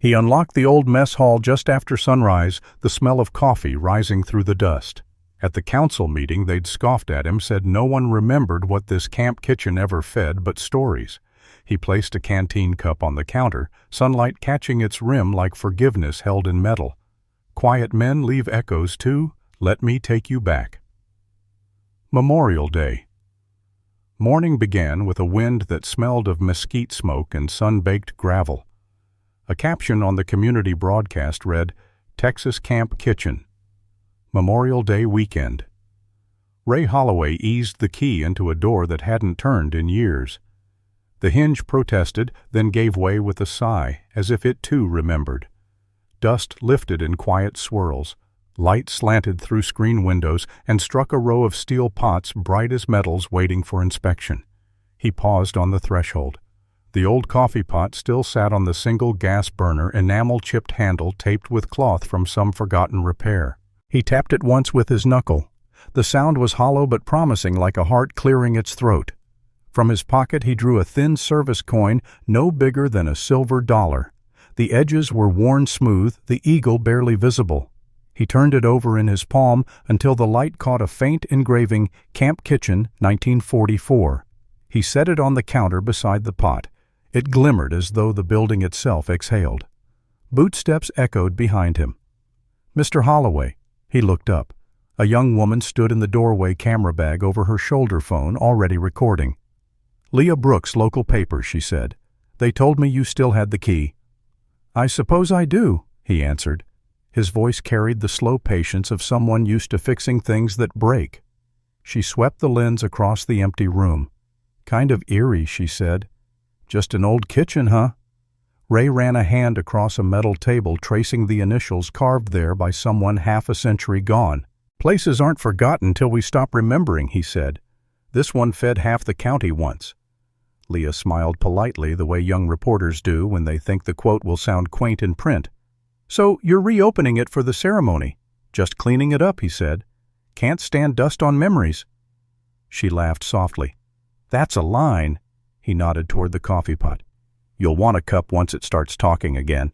He unlocked the old mess hall just after sunrise, the smell of coffee rising through the dust. At the council meeting, they'd scoffed at him, said no one remembered what this camp kitchen ever fed but stories. He placed a canteen cup on the counter, sunlight catching its rim like forgiveness held in metal. Quiet men leave echoes too. Let me take you back. Memorial Day. Morning began with a wind that smelled of mesquite smoke and sun-baked gravel. A caption on the community broadcast read, "Texas Camp Kitchen. Memorial Day weekend." Ray Holloway eased the key into a door that hadn't turned in years. The hinge protested, then gave way with a sigh, as if it too remembered. Dust lifted in quiet swirls. Light slanted through screen windows and struck a row of steel pots bright as metals waiting for inspection. He paused on the threshold. The old coffee pot still sat on the single gas burner, enamel-chipped handle taped with cloth from some forgotten repair. He tapped it once with his knuckle. The sound was hollow but promising, like a heart clearing its throat. From his pocket he drew a thin service coin no bigger than a silver dollar. The edges were worn smooth, the eagle barely visible. He turned it over in his palm until the light caught a faint engraving, Camp Kitchen, 1944. He set it on the counter beside the pot. It glimmered as though the building itself exhaled. Bootsteps echoed behind him. "Mr. Holloway." He looked up. A young woman stood in the doorway, camera bag over her shoulder phone, already recording. "Leah Brooks, local paper," she said. "They told me you still had the key." "I suppose I do," he answered. His voice carried the slow patience of someone used to fixing things that break. She swept the lens across the empty room. "Kind of eerie," she said. "Just an old kitchen, huh?" Ray ran a hand across a metal table, tracing the initials carved there by someone half a century gone. "Places aren't forgotten till we stop remembering," he said. "This one fed half the county once." Leah smiled politely, the way young reporters do when they think the quote will sound quaint in print. "So you're reopening it for the ceremony?" "Just cleaning it up," he said. "Can't stand dust on memories." She laughed softly. "That's a line." He nodded toward the coffee pot. "You'll want a cup once it starts talking again."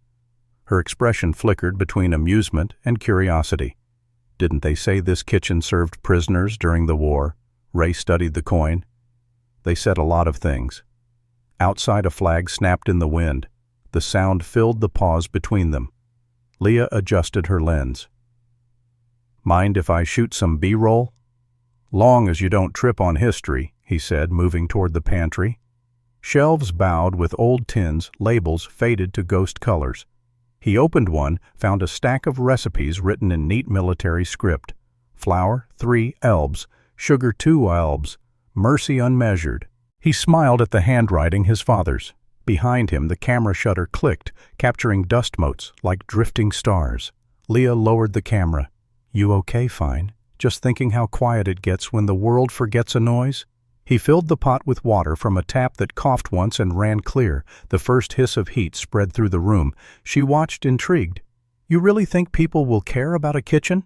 Her expression flickered between amusement and curiosity. "Didn't they say this kitchen served prisoners during the war?" Ray studied the coin. "They said a lot of things." Outside, a flag snapped in the wind. The sound filled the pause between them. Leah adjusted her lens. "Mind if I shoot some B-roll?" "Long as you don't trip on history," he said, moving toward the pantry. Shelves bowed with old tins, labels faded to ghost colors. He opened one, found a stack of recipes written in neat military script. Flour, 3 elbs. Sugar, 2 elbs. Mercy unmeasured. He smiled at the handwriting, his father's. Behind him, the camera shutter clicked, capturing dust motes like drifting stars. Leah lowered the camera. "You okay, Fine? Just thinking how quiet it gets when the world forgets a noise?" He filled the pot with water from a tap that coughed once and ran clear. The first hiss of heat spread through the room. She watched, intrigued. "You really think people will care about a kitchen?"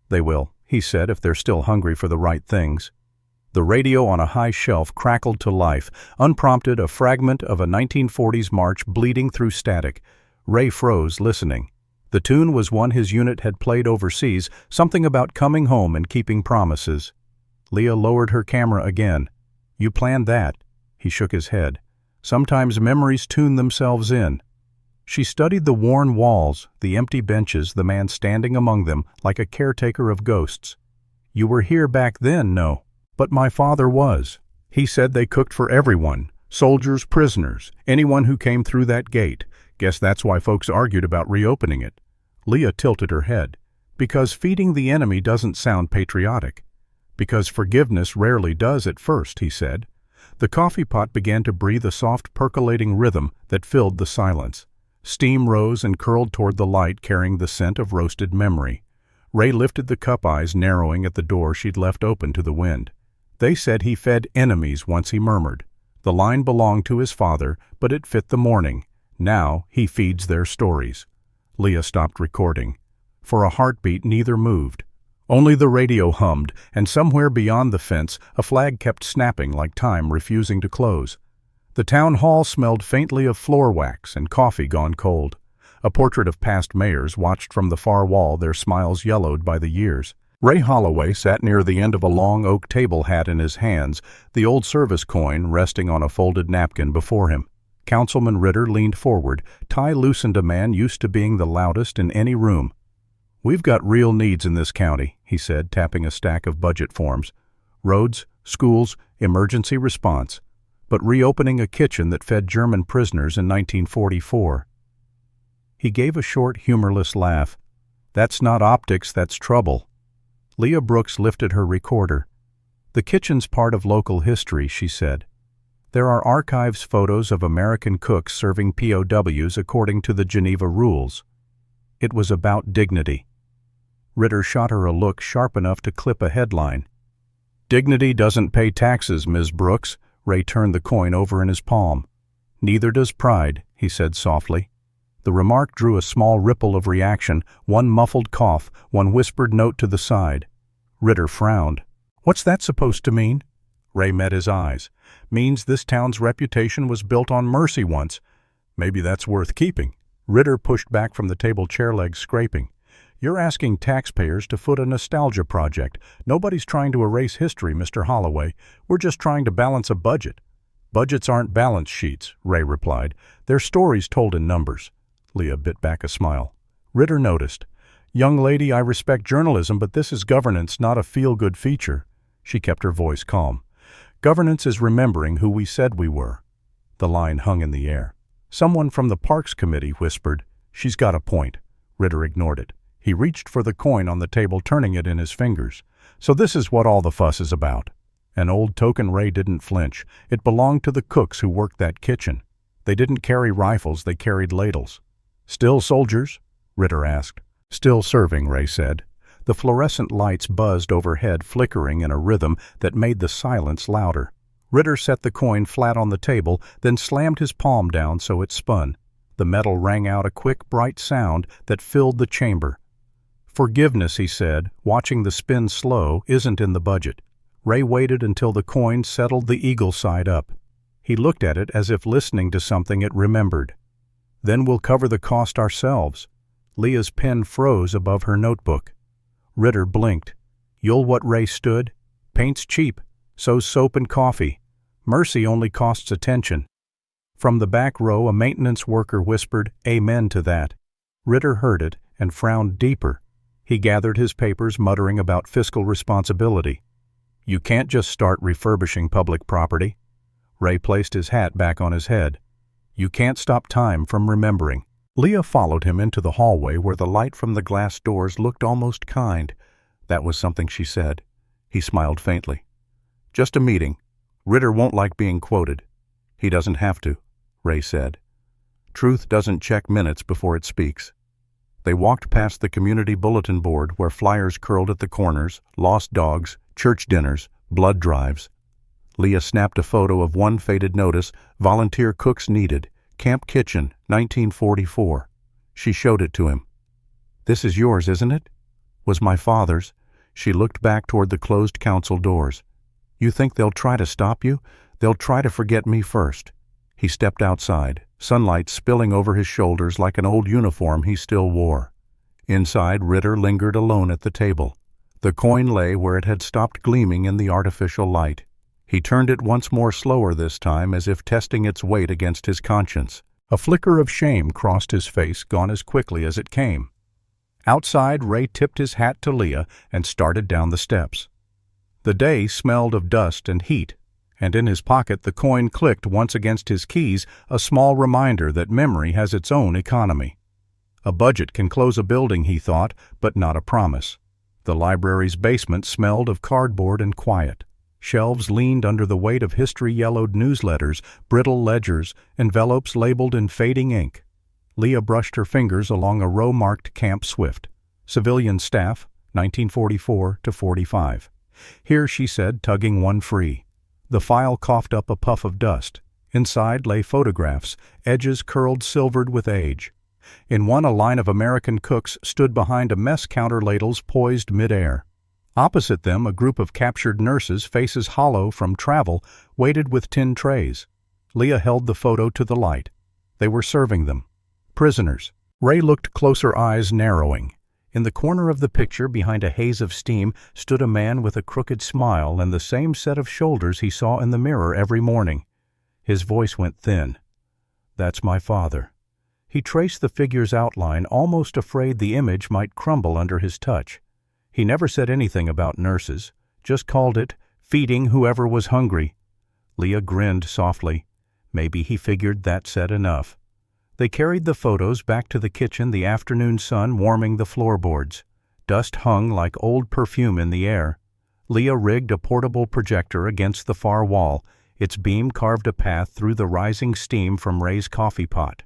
"They will," he said, "if they're still hungry for the right things." The radio on a high shelf crackled to life, unprompted, a fragment of a 1940s march bleeding through static. Ray froze, listening. The tune was one his unit had played overseas, something about coming home and keeping promises. Leah lowered her camera again. "You planned that?" He shook his head. "Sometimes memories tune themselves in." She studied the worn walls, the empty benches, the man standing among them, like a caretaker of ghosts. "You were here back then, no?" "But my father was. He said they cooked for everyone, soldiers, prisoners, anyone who came through that gate. Guess that's why folks argued about reopening it." Leah tilted her head. "Because feeding the enemy doesn't sound patriotic." "Because forgiveness rarely does at first," he said. The coffee pot began to breathe a soft percolating rhythm that filled the silence. Steam rose and curled toward the light, carrying the scent of roasted memory. Ray lifted the cup, eyes narrowing at the door she'd left open to the wind. "They said he fed enemies once," he murmured. The line belonged to his father, but it fit the morning. Now he feeds their stories. Leah stopped recording. For a heartbeat, neither moved. Only the radio hummed, and somewhere beyond the fence, a flag kept snapping like time refusing to close. The town hall smelled faintly of floor wax and coffee gone cold. A portrait of past mayors watched from the far wall, their smiles yellowed by the years. Ray Holloway sat near the end of a long oak table, hat in his hands, the old service coin resting on a folded napkin before him. Councilman Ritter leaned forward, tie loosened, a man used to being the loudest in any room. "We've got real needs in this county," he said, tapping a stack of budget forms. "Roads, schools, emergency response. But reopening a kitchen that fed German prisoners in 1944. He gave a short, humorless laugh. "That's not optics, that's trouble." Leah Brooks lifted her recorder. "The kitchen's part of local history," she said. "There are archives photos of American cooks serving POWs according to the Geneva rules. It was about dignity." Ritter shot her a look sharp enough to clip a headline. "Dignity doesn't pay taxes, Ms. Brooks." Ray turned the coin over in his palm. "Neither does pride," he said softly. The remark drew a small ripple of reaction, one muffled cough, one whispered note to the side. Ritter frowned. "What's that supposed to mean?" Ray met his eyes. "Means this town's reputation was built on mercy once. Maybe that's worth keeping." Ritter pushed back from the table, chair legs scraping. "You're asking taxpayers to foot a nostalgia project. Nobody's trying to erase history, Mr. Holloway. We're just trying to balance a budget." "Budgets aren't balance sheets," Ray replied. "They're stories told in numbers." Leah bit back a smile. Ritter noticed. "Young lady, I respect journalism, but this is governance, not a feel-good feature." She kept her voice calm. "Governance is remembering who we said we were." The line hung in the air. Someone from the Parks Committee whispered, "She's got a point." Ritter ignored it. He reached for the coin on the table, turning it in his fingers. "So this is what all the fuss is about." An old token. Ray didn't flinch. It belonged to the cooks who worked that kitchen. They didn't carry rifles, they carried ladles. "Still soldiers?" Ritter asked. "Still serving," Ray said. The fluorescent lights buzzed overhead, flickering in a rhythm that made the silence louder. Ritter set the coin flat on the table, then slammed his palm down so it spun. The metal rang out a quick, bright sound that filled the chamber. "Forgiveness," he said, watching the spin slow, "isn't in the budget." Ray waited until the coin settled the eagle side up. He looked at it as if listening to something it remembered. "Then we'll cover the cost ourselves." Leah's pen froze above her notebook. Ritter blinked. "You'll what?" Ray stood. "Paint's cheap. So's soap and coffee. Mercy only costs attention." From the back row a maintenance worker whispered, "Amen to that." Ritter heard it and frowned deeper. He gathered his papers, muttering about fiscal responsibility. "You can't just start refurbishing public property." Ray placed his hat back on his head. "You can't stop time from remembering." Leah followed him into the hallway where the light from the glass doors looked almost kind. "That was something she said." He smiled faintly. "Just a meeting. Ritter won't like being quoted." "He doesn't have to," Ray said. "Truth doesn't check minutes before it speaks." They walked past the community bulletin board where flyers curled at the corners, lost dogs, church dinners, blood drives. Leah snapped a photo of one faded notice, "Volunteer cooks needed, Camp Kitchen, 1944. She showed it to him. "This is yours, isn't it?" "Was my father's." She looked back toward the closed council doors. "You think they'll try to stop you? They'll try to forget me first." He stepped outside, sunlight spilling over his shoulders like an old uniform he still wore. Inside, Ritter lingered alone at the table. The coin lay where it had stopped gleaming in the artificial light. He turned it once more, slower this time, as if testing its weight against his conscience. A flicker of shame crossed his face, gone as quickly as it came. Outside, Ray tipped his hat to Leah and started down the steps. The day smelled of dust and heat, and in his pocket the coin clicked once against his keys, a small reminder that memory has its own economy. A budget can close a building, he thought, but not a promise. The library's basement smelled of cardboard and quiet. Shelves leaned under the weight of history-yellowed newsletters, brittle ledgers, envelopes labeled in fading ink. Leah brushed her fingers along a row marked Camp Swift. Civilian staff, 1944 to 45. "Here," she said, tugging one free. The file coughed up a puff of dust. Inside lay photographs, edges curled silvered with age. In one, a line of American cooks stood behind a mess counter, ladles poised midair. Opposite them, a group of captured nurses, faces hollow from travel, waited with tin trays. Leah held the photo to the light. They were serving them. Prisoners. Ray looked closer, eyes narrowing. In the corner of the picture, behind a haze of steam, stood a man with a crooked smile and the same set of shoulders he saw in the mirror every morning. His voice went thin. "That's my father." He traced the figure's outline, almost afraid the image might crumble under his touch. He never said anything about nurses, just called it feeding whoever was hungry. Leah grinned softly. Maybe he figured that said enough. They carried the photos back to the kitchen, the afternoon sun warming the floorboards. Dust hung like old perfume in the air. Leah rigged a portable projector against the far wall. Its beam carved a path through the rising steam from Ray's coffee pot.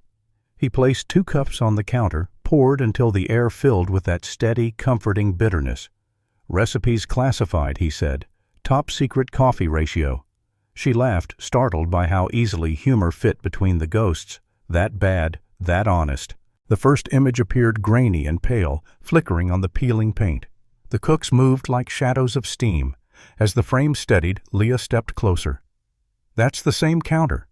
He placed 2 cups on the counter, poured until the air filled with that steady, comforting bitterness. "Recipes classified," he said. "Top secret coffee ratio." She laughed, startled by how easily humor fit between the ghosts. That bad, that honest. The first image appeared grainy and pale, flickering on the peeling paint. The cooks moved like shadows of steam. As the frame steadied, Leah stepped closer. "That's the same counter."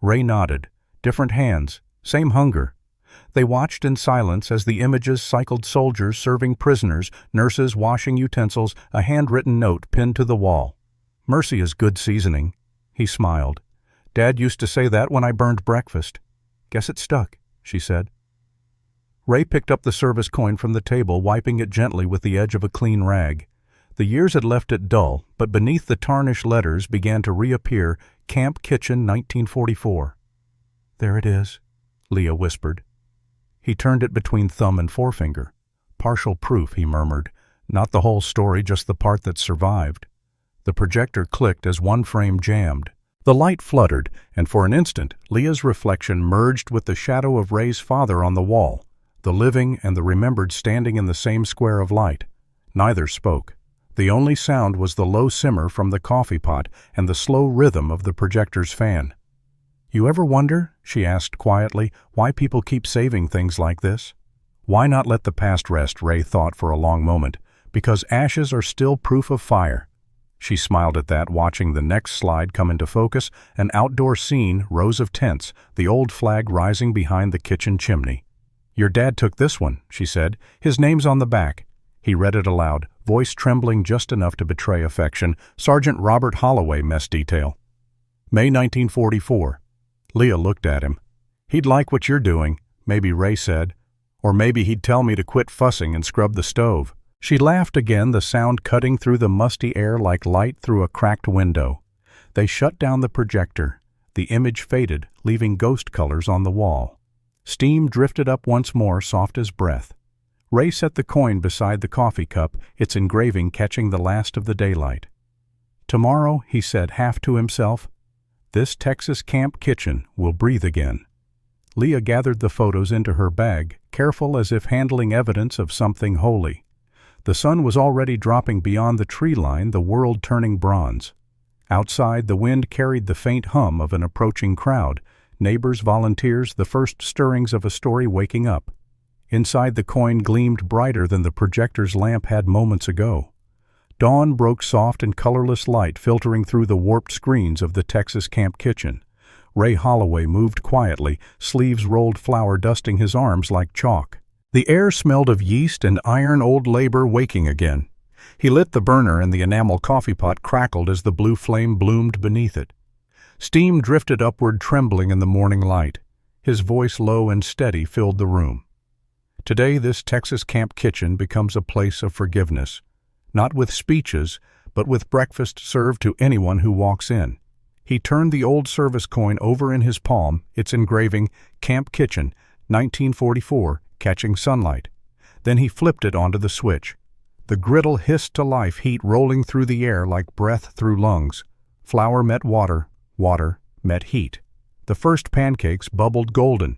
Ray nodded. "Different hands, same hunger." They watched in silence as the images cycled: soldiers serving prisoners, nurses washing utensils, a handwritten note pinned to the wall. "Mercy is good seasoning." He smiled. "Dad used to say that when I burned breakfast." "Guess it stuck," she said. Ray picked up the service coin from the table, wiping it gently with the edge of a clean rag. The years had left it dull, but beneath the tarnished letters began to reappear: Camp Kitchen 1944. "There it is," Leah whispered. He turned it between thumb and forefinger. "Partial proof," he murmured. "Not the whole story, just the part that survived." The projector clicked as one frame jammed. The light fluttered, and for an instant Leah's reflection merged with the shadow of Ray's father on the wall, the living and the remembered standing in the same square of light. Neither spoke. The only sound was the low simmer from the coffee pot and the slow rhythm of the projector's fan. "You ever wonder," she asked quietly, "why people keep saving things like this?" "Why not let the past rest?" Ray thought for a long moment. "Because ashes are still proof of fire." She smiled at that, watching the next slide come into focus: an outdoor scene, rows of tents, the old flag rising behind the kitchen chimney. "Your dad took this one," she said. "His name's on the back." He read it aloud, voice trembling just enough to betray affection. "Sergeant Robert Holloway, mess detail. May 1944. Leah looked at him. "He'd like what you're doing," maybe Ray said. "Or maybe he'd tell me to quit fussing and scrub the stove." She laughed again, the sound cutting through the musty air like light through a cracked window. They shut down the projector. The image faded, leaving ghost colors on the wall. Steam drifted up once more, soft as breath. Ray set the coin beside the coffee cup, its engraving catching the last of the daylight. "Tomorrow," he said half to himself, "this Texas camp kitchen will breathe again." Leah gathered the photos into her bag, careful as if handling evidence of something holy. The sun was already dropping beyond the tree line, the world turning bronze. Outside, the wind carried the faint hum of an approaching crowd, neighbors, volunteers, the first stirrings of a story waking up. Inside, the coin gleamed brighter than the projector's lamp had moments ago. Dawn broke soft and colorless light filtering through the warped screens of the Texas camp kitchen. Ray Holloway moved quietly, sleeves rolled, flour dusting his arms like chalk. The air smelled of yeast and iron, old labor waking again. He lit the burner and the enamel coffee pot crackled as the blue flame bloomed beneath it. Steam drifted upward, trembling in the morning light. His voice, low and steady, filled the room. Today, this Texas camp kitchen becomes a place of forgiveness. Not with speeches, but with breakfast served to anyone who walks in. He turned the old service coin over in his palm, its engraving, Camp Kitchen, 1944, catching sunlight. Then he flipped it onto the switch. The griddle hissed to life, heat rolling through the air like breath through lungs. Flour met water, water met heat. The first pancakes bubbled golden.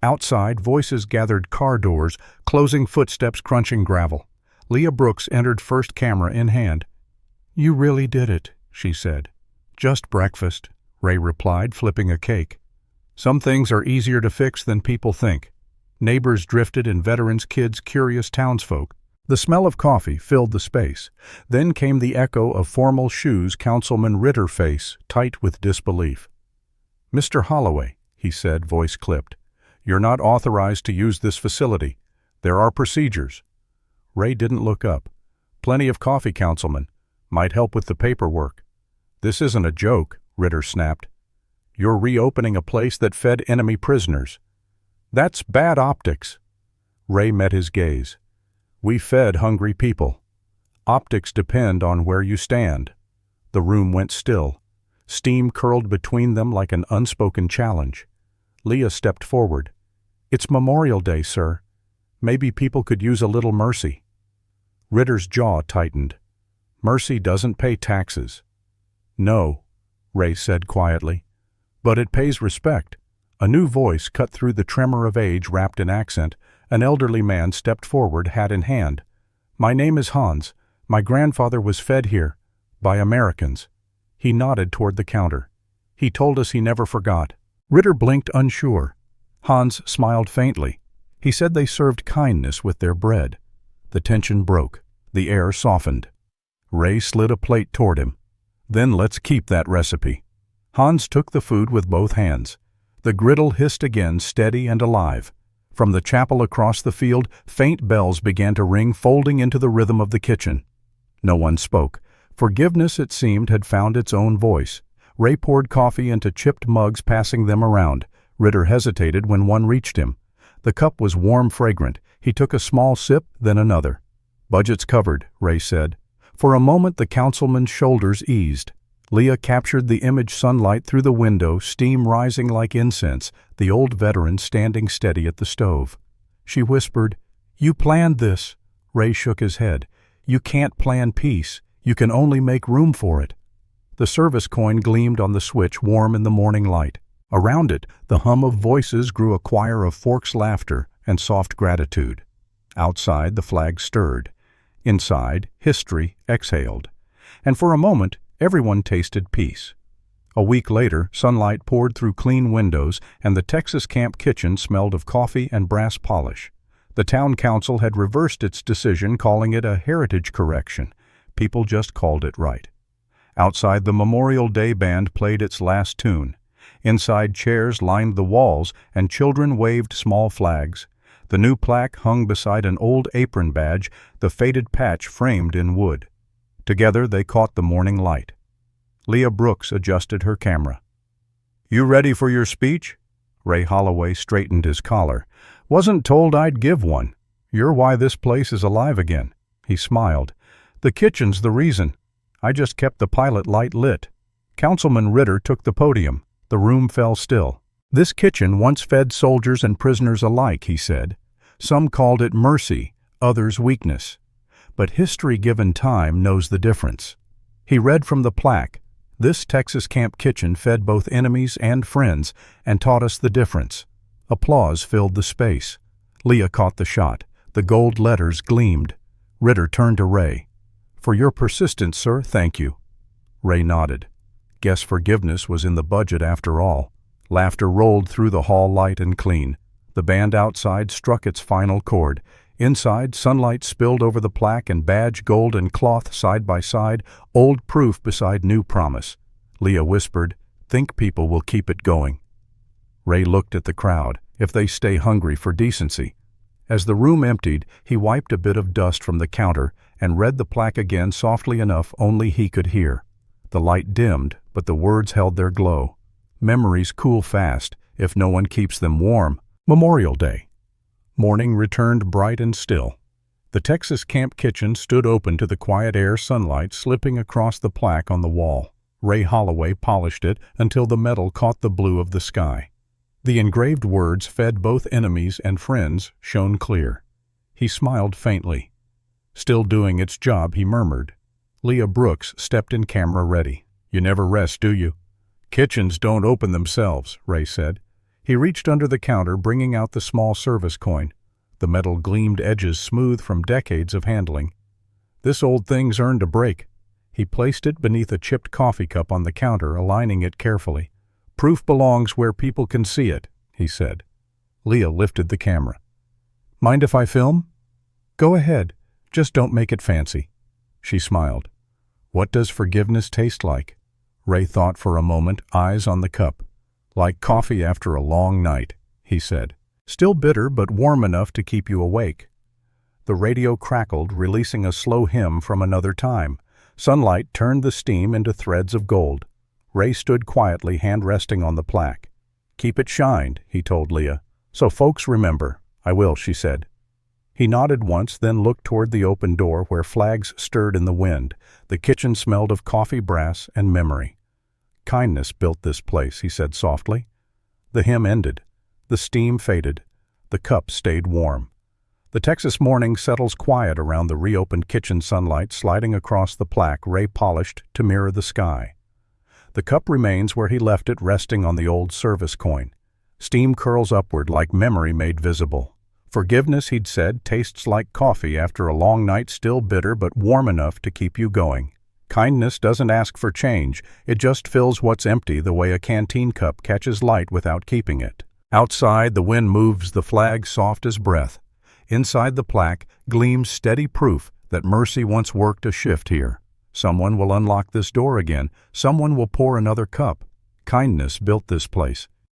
Outside, voices gathered, car doors, closing footsteps crunching gravel. Leah Brooks entered, first camera in hand. "You really did it," she said. "Just breakfast," Ray replied, flipping a cake. "Some things are easier to fix than people think." Neighbors drifted and veterans, kids, curious townsfolk. The smell of coffee filled the space. Then came the echo of formal shoes, Councilman Ritter face tight with disbelief. "Mr. Holloway," he said, voice clipped, You're not authorized to use this facility. There are procedures. Ray didn't look up. Plenty of coffee, Councilman. Might help with the paperwork. This isn't a joke, Ritter snapped. You're reopening a place that fed enemy prisoners. That's bad optics. Ray met his gaze. We fed hungry people. Optics depend on where you stand. The room went still. Steam curled between them like an unspoken challenge. Leah stepped forward. It's Memorial Day, sir. Maybe people could use a little mercy. Ritter's jaw tightened. Mercy doesn't pay taxes. No, Ray said quietly. But it pays respect. A new voice cut through the tremor of age wrapped in accent. An elderly man stepped forward, hat in hand. My name is Hans. My grandfather was fed here. By Americans. He nodded toward the counter. He told us he never forgot. Ritter blinked unsure. Hans smiled faintly. He said they served kindness with their bread. The tension broke. The air softened. Ray slid a plate toward him. Then let's keep that recipe. Hans took the food with both hands. The griddle hissed again, steady and alive. From the chapel across the field, faint bells began to ring, folding into the rhythm of the kitchen. No one spoke. Forgiveness, it seemed, had found its own voice. Ray poured coffee into chipped mugs, passing them around. Ritter hesitated when one reached him. The cup was warm, fragrant. He took a small sip, then another. Budget's covered, Ray said. For a moment the councilman's shoulders eased. Leah captured the image sunlight through the window, steam rising like incense, the old veteran standing steady at the stove. She whispered, You planned this. Ray shook his head. You can't plan peace. You can only make room for it. The service coin gleamed on the switch, warm in the morning light. Around it, the hum of voices grew a choir of Fork's laughter and soft gratitude. Outside, the flag stirred. Inside, history exhaled. And for a moment, everyone tasted peace. A week later, sunlight poured through clean windows, and the Texas camp kitchen smelled of coffee and brass polish. The town council had reversed its decision, calling it a heritage correction. People just called it right. Outside, the Memorial Day band played its last tune. Inside, chairs lined the walls, and children waved small flags. The new plaque hung beside an old apron badge, the faded patch framed in wood. Together, they caught the morning light. Leah Brooks adjusted her camera. You ready for your speech? Ray Holloway straightened his collar. Wasn't told I'd give one. You're why this place is alive again. He smiled. The kitchen's the reason. I just kept the pilot light lit. Councilman Ritter took the podium. The room fell still. This kitchen once fed soldiers and prisoners alike, he said. Some called it mercy, others weakness. But history given time knows the difference. He read from the plaque. This Texas camp kitchen fed both enemies and friends and taught us the difference. Applause filled the space. Leah caught the shot. The gold letters gleamed. Ritter turned to Ray. For your persistence, sir, thank you. Ray nodded. Guess forgiveness was in the budget after all. Laughter rolled through the hall, light and clean. The band outside struck its final chord. Inside, sunlight spilled over the plaque and badge, gold and cloth side by side, old proof beside new promise. Leah whispered, Think people will keep it going. Ray looked at the crowd, if they stay hungry for decency. As the room emptied, he wiped a bit of dust from the counter and read the plaque again softly enough only he could hear. The light dimmed, but the words held their glow. Memories cool fast, if no one keeps them warm. Memorial Day. Morning returned bright and still. The Texas camp kitchen stood open to the quiet air, sunlight slipping across the plaque on the wall. Ray Holloway polished it until the metal caught the blue of the sky. The engraved words, fed both enemies and friends, shone clear. He smiled faintly. Still doing its job, he murmured. Leah Brooks stepped in, camera ready. You never rest, do you? Kitchens don't open themselves, Ray said. He reached under the counter, bringing out the small service coin. The metal gleamed, edges smooth from decades of handling. This old thing's earned a break. He placed it beneath a chipped coffee cup on the counter, aligning it carefully. Proof belongs where people can see it, he said. Leah lifted the camera. Mind if I film? Go ahead, just don't make it fancy. She smiled. What does forgiveness taste like? Ray thought for a moment, eyes on the cup. Like coffee after a long night, he said. Still bitter but warm enough to keep you awake. The radio crackled, releasing a slow hymn from another time. Sunlight turned the steam into threads of gold. Ray stood quietly, hand resting on the plaque. "Keep it shined," he told Leah. "So folks remember." "I will," she said. He nodded once, then looked toward the open door where flags stirred in the wind. The kitchen smelled of coffee, brass, and memory. "Kindness built this place," he said softly. The hymn ended. The steam faded. The cup stayed warm. The Texas morning settles quiet around the reopened kitchen, sunlight sliding across the plaque, Ray polished to mirror the sky. The cup remains where he left it, resting on the old service coin. Steam curls upward like memory made visible. "Forgiveness," he'd said, "tastes like coffee after a long night, still bitter but warm enough to keep you going." Kindness doesn't ask for change, it just fills what's empty the way a canteen cup catches light without keeping it. Outside, the wind moves the flag soft as breath. Inside the plaque gleams steady proof that mercy once worked a shift here. Someone will unlock this door again. Someone will pour another cup. Kindness built this place.